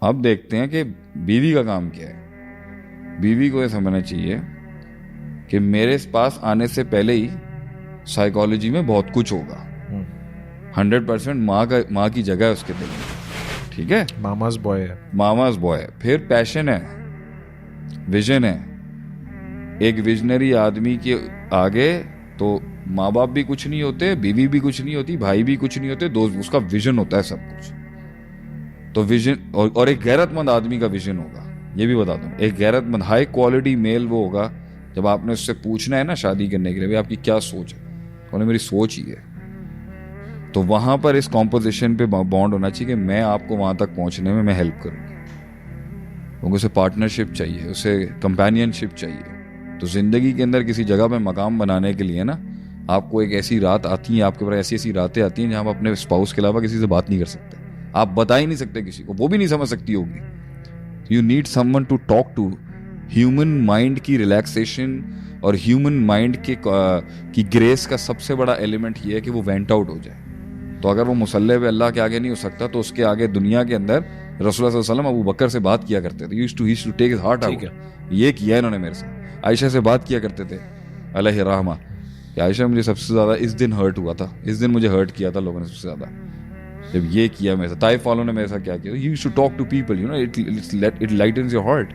अब देखते हैं कि बीवी का काम क्या है। बीवी को ये समझना चाहिए कि मेरे पास आने से पहले ही साइकोलॉजी में बहुत कुछ होगा। 100% माँ की जगह है उसके दिल में, ठीक है। मामाज बॉय है, मामाज बॉय है। फिर पैशन है, विजन है। एक विजनरी आदमी के आगे तो माँ बाप भी कुछ नहीं होते, बीवी भी कुछ नहीं होती, भाई भी कुछ नहीं होते, दोस्त, उसका विजन होता है सब कुछ। तो विजन और एक गैरतमंद आदमी का विजन होगा, ये भी बता दूं। एक गैरतमंद हाई क्वालिटी मेल वो होगा जब आपने उससे पूछना है ना शादी करने के लिए, भाई आपकी क्या सोच है, तो मेरी सोच ही है। तो वहां पर इस कॉम्पोजिशन पे बॉन्ड होना चाहिए कि मैं आपको वहां तक पहुंचने में मैं हेल्प करूंगी, क्योंकि उसे पार्टनरशिप चाहिए, उसे कंपेनियनशिप चाहिए। तो जिंदगी के अंदर किसी जगह पे मकाम बनाने के लिए ना, आपको एक ऐसी रात आती है, आपके पास ऐसी ऐसी रातें आती हैं जहां आप अपने स्पाउस के अलावा किसी से बात नहीं कर सकते। आप बता ही नहीं सकते किसी को, वो भी नहीं समझ सकती होगी। You need someone to talk to. Human mind की रिलैक्सेशन और ह्यूमन माइंड के की ग्रेस का सबसे बड़ा एलिमेंट ये है कि वो वेंट आउट हो जाए। तो अगर वो मुसल्ले पे अल्लाह के आगे नहीं हो सकता, तो उसके आगे दुनिया के अंदर रसूलुल्लाह सल्लल्लाहु अलैहि वसल्लम अबू बकर से बात किया करते थे। Used to take his heart out. ये किया इन्होंने मेरे साथ। आयशा से बात किया करते थे अलैहि रहमा कि आयशा मुझे सबसे ज़्यादा इस दिन हर्ट हुआ था, इस दिन मुझे हर्ट किया था लोगों ने सबसे ज़्यादा, जब ये किया मेरे साथ। ताइफ वालों ने मेरे साथ क्या किया। You used to talk to people, you know, it lightens your heart.